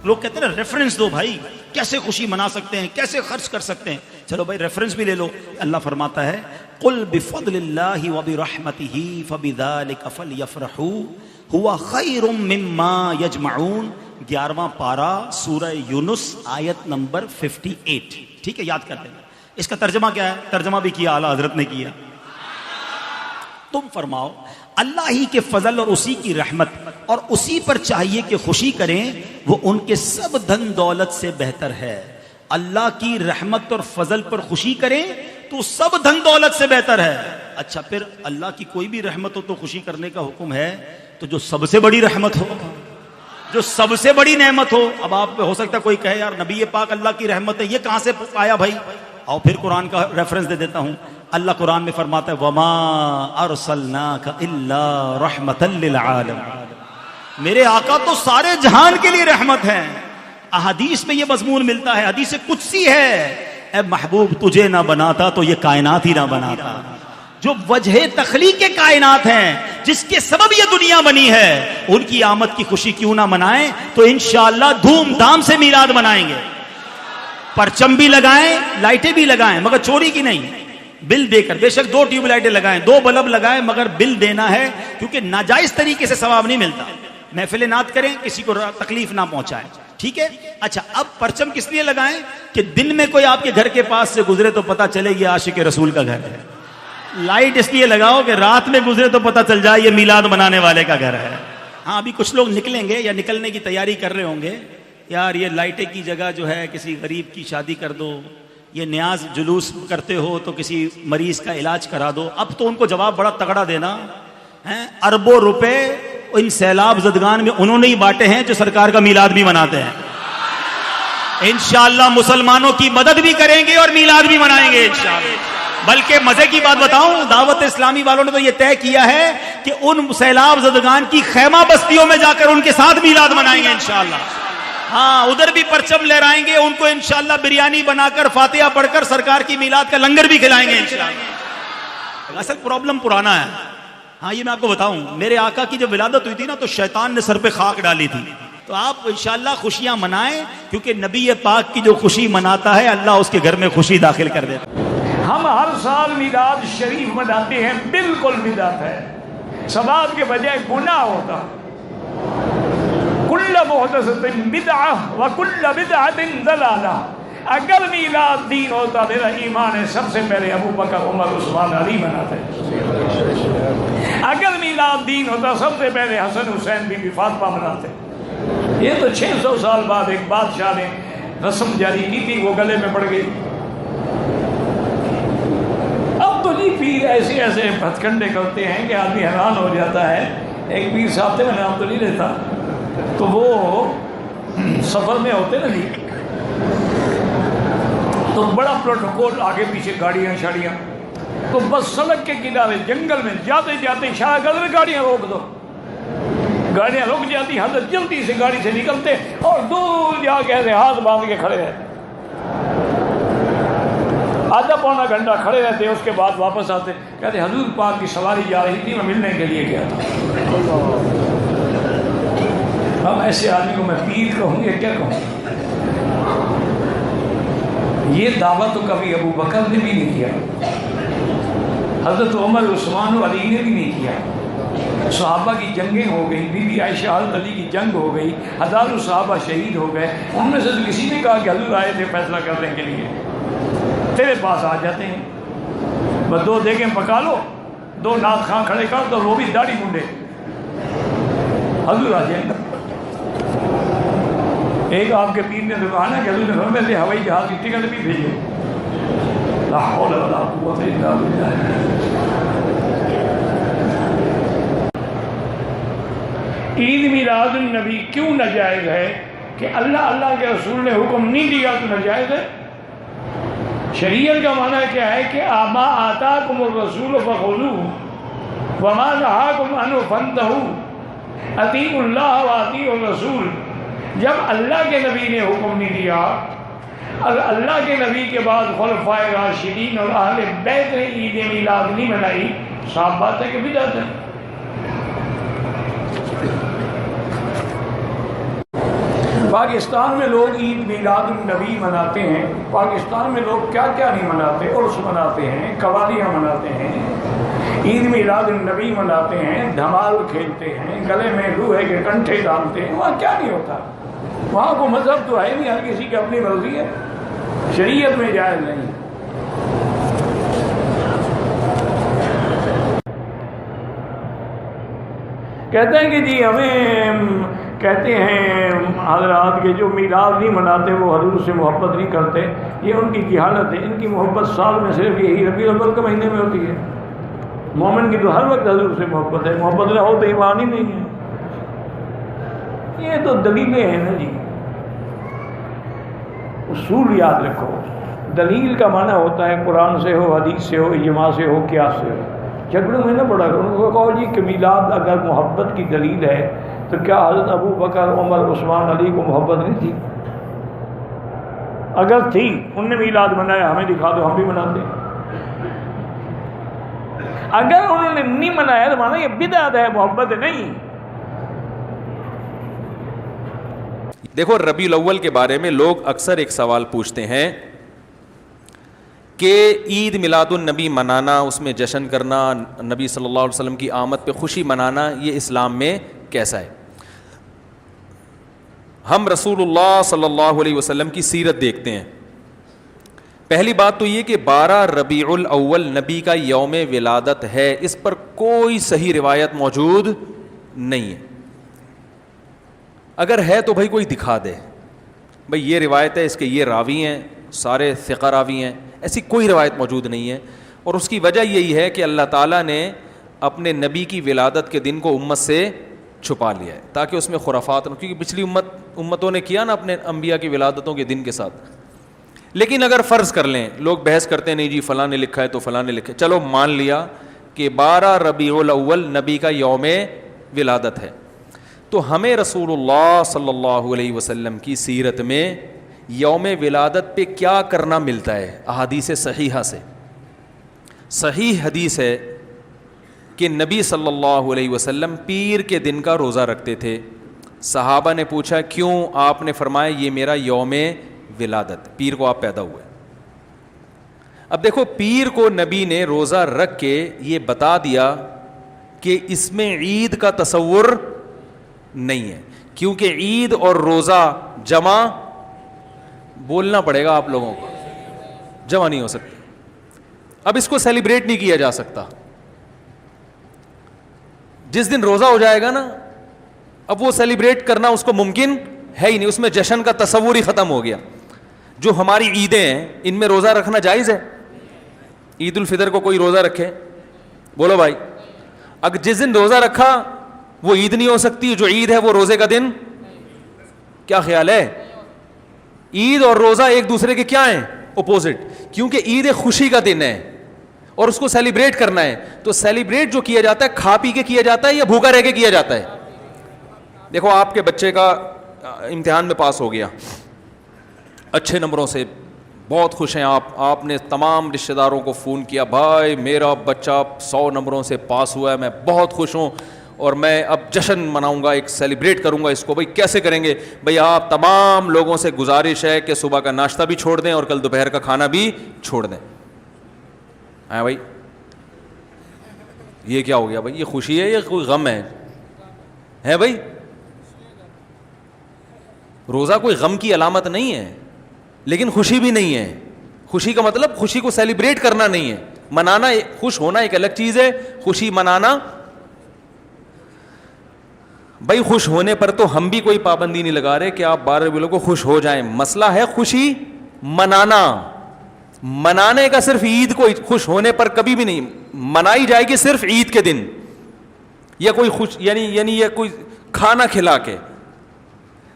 لوگ کہتے ہیں نا ریفرنس دو بھائی، کیسے خوشی منا سکتے ہیں، کیسے خرچ کر سکتے ہیں. چلو بھائی ریفرنس بھی لے لو. اللہ فرماتا ہے قل بفضل اللہ وبرحمتہ فبذلک فلیفرحوا ہوا خیر مما یجمعون. 11واں پارہ سورہ یونس آیت نمبر 58. ٹھیک ہے، یاد کر لینا. اس کا ترجمہ کیا ہے؟ ترجمہ بھی کیا اعلیٰ حضرت نے کیا. تم فرماؤ اللہ ہی کے فضل اور اسی کی رحمت اور اسی پر چاہیے کہ خوشی کریں، وہ ان کے سب دھن دولت سے بہتر ہے. اللہ کی رحمت اور فضل پر خوشی کریں تو سب دھن دولت سے بہتر ہے. اچھا پھر اللہ کی کوئی بھی رحمت ہو تو خوشی کرنے کا حکم ہے، تو جو سب سے بڑی رحمت ہو، جو سب سے بڑی نعمت ہو. اب آپ ہو سکتا ہے کوئی کہے یار نبی پاک اللہ کی رحمت ہے، یہ کہاں سے آیا بھائی؟ اور پھر قرآن کا ریفرنس دے دیتا ہوں. اللہ قرآن میں فرماتا ہے وَمَا أَرْسَلْنَاكَ إِلَّا رَحْمَةً لِّلْعَالَمِينَ. میرے آقا تو سارے جہان کے لیے رحمت ہیں. احادیث میں یہ مضمون ملتا ہے، حدیث قدسی ہے، اے محبوب تجھے نہ بناتا تو یہ کائنات ہی نہ بناتا. جو وجہ تخلیق کائنات ہیں، جس کے سبب یہ دنیا بنی ہے، ان کی آمد کی خوشی کیوں نہ منائیں؟ تو انشاءاللہ دھوم دھام سے میلاد منائیں گے. پرچم بھی لگائیں، لائٹیں بھی لگائیں، مگر چوری کی نہیں، بل دے کر. بے شک 2 ٹیوب لائٹیں لگائیں، 2 بلب لگائیں، مگر بل دینا ہے، کیونکہ ناجائز طریقے سے ثواب نہیں ملتا. محفل نعت کریں، کسی کو تکلیف نہ پہنچائیں. ٹھیک ہے. اچھا اب پرچم کس لیے لگائیں؟ کہ دن میں کوئی آپ کے گھر کے پاس سے گزرے تو پتہ چلے گی عاشق رسول کا گھر ہے. لائٹ اس لیے لگاؤ کہ رات میں گزرے تو پتہ چل جائے یہ میلاد منانے والے کا گھر ہے. ہاں ابھی کچھ لوگ نکلیں گے یا نکلنے کی تیاری کر رہے ہوں گے، یار یہ لائٹیں کی جگہ جو ہے کسی غریب کی شادی کر دو، یہ نیاز جلوس کرتے ہو تو کسی مریض کا علاج کرا دو. اب تو ان کو جواب بڑا تگڑا دینا ہے. اربوں روپے ان سیلاب زدگان میں انہوں نے ہی بانٹے ہیں جو سرکار کا میلاد بھی مناتے ہیں. انشاءاللہ مسلمانوں کی مدد بھی کریں گے اور میلاد بھی منائیں گے انشاءاللہ. بلکہ مزے کی بات بتاؤں، دعوت اسلامی والوں نے تو یہ طے کیا ہے کہ ان سیلاب زدگان کی خیمہ بستیوں میں جا کر ان کے ساتھ میلاد منائیں گے انشاءاللہ. ہاں ادھر بھی پرچم لہرائیں گے، ان کو انشاءاللہ بریانی بنا کر فاتحہ پڑھ کر سرکار کی میلاد کا لنگر بھی کھلائیں گے انشاءاللہ. اصل پرابلم پرانا ہے. ہاں یہ میں آپ کو بتاؤں، میرے آقا کی جب ولادت ہوئی تھی نا تو شیطان نے سر پہ خاک ڈالی تھی. تو آپ انشاءاللہ خوشیاں منائیں، کیونکہ نبی پاک کی جو خوشی مناتا ہے اللہ اس کے گھر میں خوشی داخل کر دیتا. ہم ہر سال میلاد شریف مناتے ہیں، بالکل بدعت ہے، ثواب کے بجائے گناہ ہوتا. کل محدثۃ بدعہ وکل بدعۃ ضلالہ. اگر میلاد دین ہوتا، میرا ایمان ہے سب سے پہلے ابو بکر عمر عثمان علی مناتے. اگر میلاد دین ہوتا سب سے پہلے حسن حسین بی بی فاطمہ مناتے. یہ تو 600 سال بعد ایک بادشاہ نے رسم جاری کی تھی، وہ گلے میں پڑ گئی. اب تو نہیں پیر ایسے ایسے ہتھکنڈے کرتے ہیں کہ آدمی حیران ہو جاتا ہے. ایک پیر صاحب تھے، میں نام تو نہیں لیتا، تو وہ سفر میں ہوتے نا جی، تو بڑا پروٹوکول، آگے پیچھے گاڑیاں شاڑیاں، تو بس سڑک کے کنارے جنگل میں جاتے جاتے شاہ گزر گاڑیاں روک دو. گاڑیاں رک جاتی، حضرت جلدی سے گاڑی سے نکلتے اور دور جا کے ایسے ہاتھ باندھ کے کھڑے رہتے. آدھا پونا گھنٹہ کھڑے رہتے، اس کے بعد واپس آتے، کہتے حضور پاک کی سواری جا رہی تھی، میں ملنے کے لیے گیا تھا. اب ایسے آدمی کو میں پیر کہوں گا، کیا کہوں؟ یہ دعویٰ تو کبھی ابو بکر نے بھی نہیں کیا، حضرت عمر عثمان و علی نے بھی نہیں کیا. صحابہ کی جنگیں ہو گئی، بی بی عائشہ حضرت علی کی جنگ ہو گئی، ہزاروں صحابہ شہید ہو گئے. ان میں سے کسی نے کہا کہ حضور آئے تھے فیصلہ کرنے کے لیے، تیرے پاس آ جاتے ہیں، بس 2 دیگیں پکا لو، 2 نعت خواں کھڑے کر دو، وہ بھی داڑھی منڈے، حضور آ جائیں. ایک آپ کے پیر نے دکھانا کہ حضور نے فرمایا ہوائی جہاز کی ٹکٹ بھی بھیجو. لا حول ولا قوت الا باللہ. عید میلاد النبی کیوں ناجائز ہے؟ کہ اللہ کے رسول نے حکم نہیں دیا تو ناجائز ہے. شریعت کا معنی کیا ہے کہ ما آتاکم الرسول فخذوہ وما نہاکم عنہ فانتہوا، اطیعوا اللہ واطیعوا الرسول. جب اللہ کے نبی نے حکم نہیں دیا، اللہ کے نبی کے بعد خلفائے راشدین اور اہل بیت نے عید میلاد نہیں منائی، صاف بات ہے کہ بدعت ہے. پاکستان میں لوگ عید میلاد النبی مناتے ہیں، پاکستان میں لوگ کیا کیا نہیں مناتے، عرس مناتے ہیں، قوالیاں مناتے ہیں، عید میلاد النبی مناتے ہیں، دھمال کھیلتے ہیں، گلے میں لوہے کے کنٹھے ڈالتے ہیں. وہاں کیا نہیں ہوتا؟ وہاں کو مذہب تو ہے نہیں، ہر کسی کی اپنی مرضی ہے، شریعت میں جائز نہیں. کہتے ہیں کہ جی ہمیں کہتے ہیں حضرات کہ جو میلاد نہیں مناتے وہ حضور سے محبت نہیں کرتے. یہ ان کی جہالت ہے. ان کی محبت سال میں صرف یہی ربیع الاول کے مہینے میں ہوتی ہے. مومن کی تو ہر وقت حضور سے محبت ہے. محبت نہ ہو تو ایمان ہی نہیں ہے. یہ تو دلیلیں ہیں نا جی. اصول یاد رکھو. دلیل کا معنی ہوتا ہے قرآن سے ہو، حدیث سے ہو، اجماع سے ہو، قیاس سے ہو. جھگڑوں میں نہ پڑا کرو. ان کو کہو جی کہ میلاد اگر محبت کی دلیل ہے تو کیا حضرت ابو بکر، عمر، عثمان، علی کو محبت نہیں تھی؟ اگر تھی، ان نے میلاد منایا، ہمیں دکھا دو، ہم بھی مناتے. اگر انہوں نے نہیں منایا تو مانا یہ بدعت ہے، محبت نہیں. دیکھو ربیع الاول کے بارے میں لوگ اکثر ایک سوال پوچھتے ہیں کہ عید میلاد النبی منانا، اس میں جشن کرنا، نبی صلی اللہ علیہ وسلم کی آمد پہ خوشی منانا، یہ اسلام میں کیسا ہے؟ ہم رسول اللہ صلی اللہ علیہ وسلم کی سیرت دیکھتے ہیں. پہلی بات تو یہ کہ 12 ربیع الاول نبی کا یوم ولادت ہے. اس پر کوئی صحیح روایت موجود نہیں ہے. اگر ہے تو بھائی کوئی دکھا دے، بھائی یہ روایت ہے، اس کے یہ راوی ہیں، سارے ثقہ راوی ہیں. ایسی کوئی روایت موجود نہیں ہے. اور اس کی وجہ یہی ہے کہ اللہ تعالیٰ نے اپنے نبی کی ولادت کے دن کو امت سے چھپا لیا ہے تاکہ اس میں خرافات نہ، کیونکہ پچھلی امتوں نے کیا نا اپنے انبیاء کی ولادتوں کے دن کے ساتھ. لیکن اگر فرض کر لیں، لوگ بحث کرتے ہیں نہیں جی فلاں نے لکھا ہے تو فلاں نے لکھا ہے، چلو مان لیا کہ 12 ربیع الاول نبی کا یوم ولادت ہے، تو ہمیں رسول اللہ صلی اللہ علیہ وسلم کی سیرت میں یوم ولادت پہ کیا کرنا ملتا ہے؟ احادیث صحیحہ سے صحیح حدیث ہے کہ نبی صلی اللہ علیہ وسلم پیر کے دن کا روزہ رکھتے تھے. صحابہ نے پوچھا کیوں؟ آپ نے فرمایا یہ میرا یوم ولادت، پیر کو آپ پیدا ہوئے. اب دیکھو پیر کو نبی نے روزہ رکھ کے یہ بتا دیا کہ اس میں عید کا تصور نہیں ہے، کیونکہ عید اور روزہ جمع بولنا پڑے گا آپ لوگوں کو، جمع نہیں ہو سکتے. اب اس کو سیلیبریٹ نہیں کیا جا سکتا. جس دن روزہ ہو جائے گا نا، اب وہ سیلیبریٹ کرنا اس کو ممکن ہے ہی نہیں. اس میں جشن کا تصور ہی ختم ہو گیا. جو ہماری عیدیں ہیں ان میں روزہ رکھنا جائز ہے؟ عید الفطر کو کوئی روزہ رکھے؟ بولو بھائی. اگر جس دن روزہ رکھا وہ عید نہیں ہو سکتی، جو عید ہے وہ روزے کا دن. کیا خیال ہے؟ عید اور روزہ ایک دوسرے کے کیا ہیں؟ اپوزٹ. کیونکہ عید ایک خوشی کا دن ہے اور اس کو سیلیبریٹ کرنا ہے. تو سیلیبریٹ جو کیا جاتا ہے کھا پی کے کیا جاتا ہے یا بھوکا رہ کے کیا جاتا ہے؟ دیکھو آپ کے بچے کا امتحان میں پاس ہو گیا اچھے نمبروں سے، بہت خوش ہیں آپ نے تمام رشتہ داروں کو فون کیا، بھائی میرا بچہ 100 نمبروں سے پاس ہوا ہے، میں بہت خوش ہوں اور میں اب جشن مناؤں گا، ایک سیلیبریٹ کروں گا اس کو. بھائی کیسے کریں گے؟ بھائی آپ تمام لوگوں سے گزارش ہے کہ صبح کا ناشتہ بھی چھوڑ دیں اور کل دوپہر کا کھانا بھی چھوڑ دیں. ہاں بھائی یہ کیا ہو گیا بھائی؟ یہ خوشی ہے یا کوئی غم ہے بھائی؟ روزہ کوئی غم کی علامت نہیں ہے لیکن خوشی بھی نہیں ہے. خوشی کا مطلب خوشی کو سیلیبریٹ کرنا نہیں ہے، منانا. خوش ہونا ایک الگ چیز ہے، خوشی منانا. بھائی خوش ہونے پر تو ہم بھی کوئی پابندی نہیں لگا رہے کہ آپ 12 ربیع کو خوش ہو جائیں. مسئلہ ہے خوشی منانا. منانے کا صرف عید کو خوش ہونے پر کبھی بھی نہیں منائی جائے گی، صرف عید کے دن یا کوئی خوش یعنی یہ کوئی کھانا کھلا کے.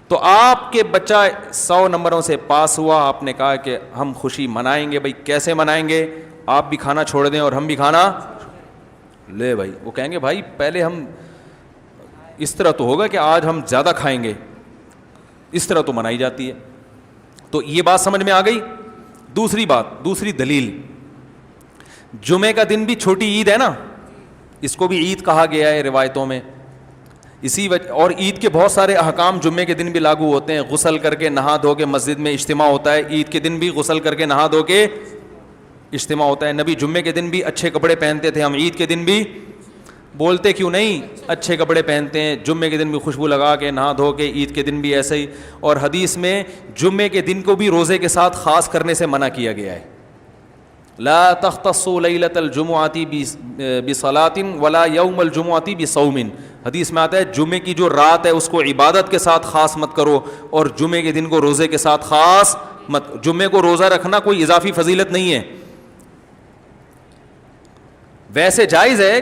تو آپ کے بچہ 100 نمبروں سے پاس ہوا، آپ نے کہا کہ ہم خوشی منائیں گے. بھائی کیسے منائیں گے؟ آپ بھی کھانا چھوڑ دیں اور ہم بھی کھانا لے. بھائی وہ کہیں گے بھائی پہلے ہم اس طرح تو ہوگا کہ آج ہم زیادہ کھائیں گے، اس طرح تو منائی جاتی ہے. تو یہ بات سمجھ میں آ گئی. دوسری بات، دوسری دلیل، جمعے کا دن بھی چھوٹی عید ہے نا، اس کو بھی عید کہا گیا ہے روایتوں میں. اسی وجہ اور عید کے بہت سارے احکام جمعے کے دن بھی لاگو ہوتے ہیں. غسل کر کے نہا دھو کے مسجد میں اجتماع ہوتا ہے, عید کے دن بھی غسل کر کے نہا دھو کے اجتماع ہوتا ہے. نبی جمعے کے دن بھی اچھے کپڑے پہنتے تھے, ہم عید کے دن بھی بولتے کیوں نہیں اچھے کپڑے پہنتے ہیں, جمعے کے دن بھی خوشبو لگا کے نہا دھو کے, عید کے دن بھی ایسے ہی. اور حدیث میں جمعے کے دن کو بھی روزے کے ساتھ خاص کرنے سے منع کیا گیا ہے. لا تختصوا لیلۃ الجمعۃ بصلاۃ ولا یوم الجمعۃ بصوم. حدیث میں آتا ہے جمعے کی جو رات ہے اس کو عبادت کے ساتھ خاص مت کرو, اور جمعے کے دن کو روزے کے ساتھ خاص مت. جمعے کو روزہ رکھنا کوئی اضافی فضیلت نہیں ہے, ویسے جائز ہے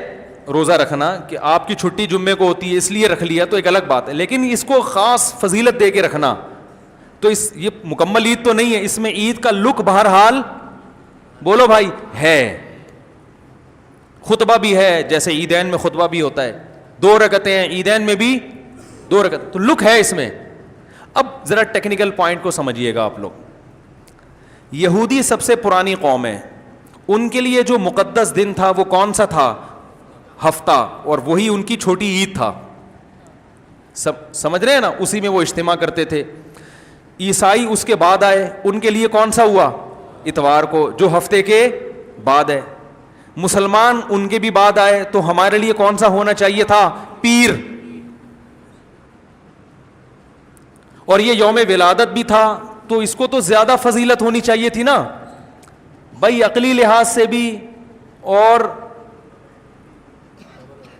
روزہ رکھنا کہ آپ کی چھٹی جمعے کو ہوتی ہے اس لیے رکھ لیا تو ایک الگ بات ہے, لیکن اس کو خاص فضیلت دے کے رکھنا تو یہ مکمل عید تو نہیں ہے. اس میں عید کا لک بہرحال بولو بھائی ہے, خطبہ بھی ہے, جیسے عیدین میں خطبہ بھی ہوتا ہے, 2 رکعتیں ہیں عیدین میں بھی 2 رکعت, تو لک ہے اس میں. اب ذرا ٹیکنیکل پوائنٹ کو سمجھیے گا آپ لوگ. یہودی سب سے پرانی قوم ہے, ان کے لیے جو مقدس دن تھا وہ کون سا تھا؟ ہفتہ, اور وہی ان کی چھوٹی عید تھا. سمجھ رہے ہیں نا, اسی میں وہ اجتماع کرتے تھے. عیسائی اس کے بعد آئے, ان کے لیے کون سا ہوا؟ اتوار کو, جو ہفتے کے بعد ہے. مسلمان ان کے بھی بعد آئے, تو ہمارے لیے کون سا ہونا چاہیے تھا؟ پیر. اور یہ یوم ولادت بھی تھا, تو اس کو تو زیادہ فضیلت ہونی چاہیے تھی نا بھائی, عقلی لحاظ سے بھی اور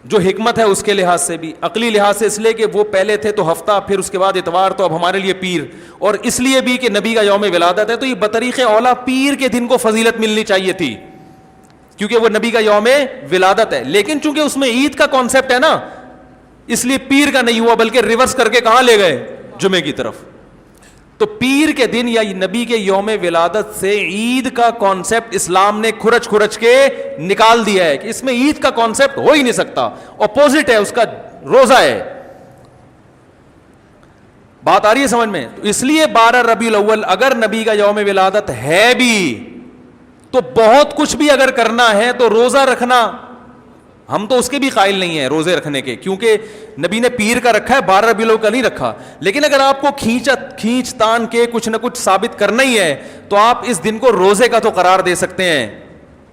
جو حکمت ہے اس کے لحاظ سے بھی. عقلی لحاظ سے اس لیے کہ وہ پہلے تھے تو ہفتہ, پھر اس کے بعد اتوار, تو اب ہمارے لیے پیر. اور اس لیے بھی کہ نبی کا یوم ولادت ہے, تو یہ بطریق اولا پیر کے دن کو فضیلت ملنی چاہیے تھی, کیونکہ وہ نبی کا یوم ولادت ہے. لیکن چونکہ اس میں عید کا کانسیپٹ ہے نا, اس لیے پیر کا نہیں ہوا, بلکہ ریورس کر کے کہاں لے گئے؟ جمعے کی طرف. تو پیر کے دن یا نبی کے یوم ولادت سے عید کا کانسیپٹ اسلام نے کھرچ کھرچ کے نکال دیا ہے کہ اس میں عید کا کانسیپٹ ہو ہی نہیں سکتا, اپوزٹ ہے اس کا, روزہ ہے. بات آ رہی ہے سمجھ میں؟ تو اس لیے 12 ربیع الاول اگر نبی کا یوم ولادت ہے بھی تو بہت کچھ بھی اگر کرنا ہے تو روزہ رکھنا, ہم تو اس کے بھی قائل نہیں ہیں روزے رکھنے کے, کیونکہ نبی نے پیر کا رکھا ہے, 12 ربیع الاول کا نہیں رکھا. لیکن اگر آپ کو کھینچ تان کے کچھ نہ کچھ ثابت کرنا ہی ہے تو آپ اس دن کو روزے کا تو قرار دے سکتے ہیں.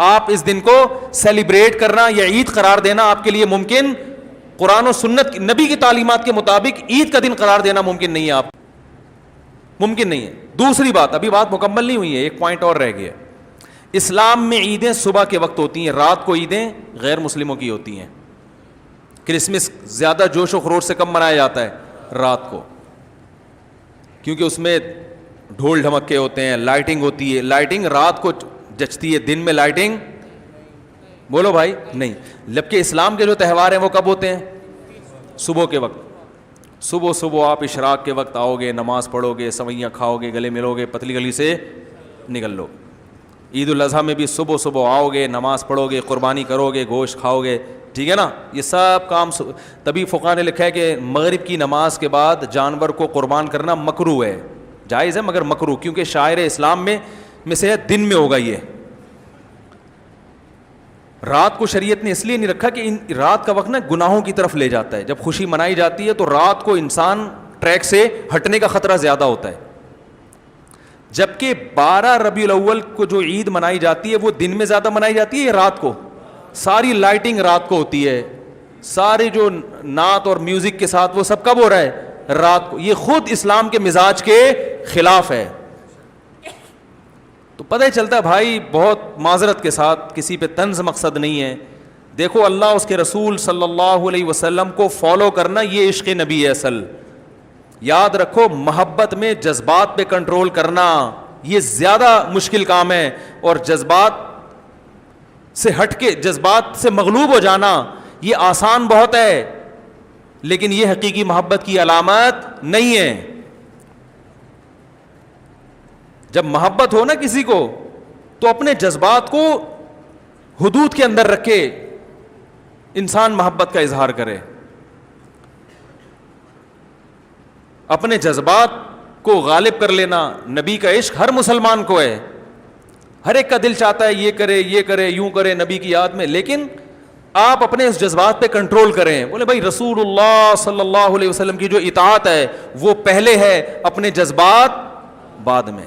آپ اس دن کو سیلیبریٹ کرنا یا عید قرار دینا آپ کے لیے ممکن, قرآن و سنت نبی کی تعلیمات کے مطابق عید کا دن قرار دینا ممکن نہیں ہے, آپ ممکن نہیں ہے. دوسری بات, ابھی بات مکمل نہیں ہوئی ہے, ایک پوائنٹ اور رہ گیا. اسلام میں عیدیں صبح کے وقت ہوتی ہیں, رات کو عیدیں غیر مسلموں کی ہوتی ہیں. کرسمس زیادہ جوش و خروش سے کم منایا جاتا ہے رات کو, کیونکہ اس میں ڈھول ڈھمکے ہوتے ہیں, لائٹنگ ہوتی ہے. لائٹنگ رات کو جچتی ہے, دن میں لائٹنگ بولو بھائی نہیں. جبکہ اسلام کے جو تہوار ہیں وہ کب ہوتے ہیں؟ صبح کے وقت. صبح آپ اشراق کے وقت آؤ گے, نماز پڑھو گے, سوئیاں کھاؤ گے, گلے ملو گے, پتلی گلی سے نکل لو. عید الاضحیٰ میں بھی صبح آؤ گے, نماز پڑھو گے, قربانی کرو گے, گوشت کھاؤ گے, ٹھیک ہے نا. یہ سب کام تبھی فقہاء نے لکھا ہے کہ مغرب کی نماز کے بعد جانور کو قربان کرنا مکروہ ہے, جائز ہے مگر مکروہ, کیونکہ شاعر اسلام میں سے دن میں ہوگا. یہ رات کو شریعت نے اس لیے نہیں رکھا کہ رات کا وقت نا گناہوں کی طرف لے جاتا ہے. جب خوشی منائی جاتی ہے تو رات کو انسان ٹریک سے ہٹنے کا خطرہ زیادہ ہوتا ہے. جبکہ 12 ربیع الاول کو جو عید منائی جاتی ہے وہ دن میں زیادہ منائی جاتی ہے یا رات کو؟ ساری لائٹنگ رات کو ہوتی ہے, سارے جو نعت اور میوزک کے ساتھ وہ سب کب ہو رہا ہے؟ رات کو. یہ خود اسلام کے مزاج کے خلاف ہے. تو پتہ ہی چلتا ہے بھائی, بہت معذرت کے ساتھ, کسی پہ طنز مقصد نہیں ہے. دیکھو اللہ اس کے رسول صلی اللہ علیہ وسلم کو فالو کرنا یہ عشق نبی ہے اصل. یاد رکھو, محبت میں جذبات پہ کنٹرول کرنا یہ زیادہ مشکل کام ہے, اور جذبات سے ہٹ کے, جذبات سے مغلوب ہو جانا یہ آسان بہت ہے, لیکن یہ حقیقی محبت کی علامت نہیں ہے. جب محبت ہو نا کسی کو تو اپنے جذبات کو حدود کے اندر رکھ کے انسان محبت کا اظہار کرے. اپنے جذبات کو غالب کر لینا. نبی کا عشق ہر مسلمان کو ہے, ہر ایک کا دل چاہتا ہے یہ کرے, یوں کرے, نبی کی یاد میں, لیکن آپ اپنے اس جذبات پہ کنٹرول کریں. بولے بھائی رسول اللہ صلی اللہ علیہ وسلم کی جو اطاعت ہے وہ پہلے ہے, اپنے جذبات بعد میں.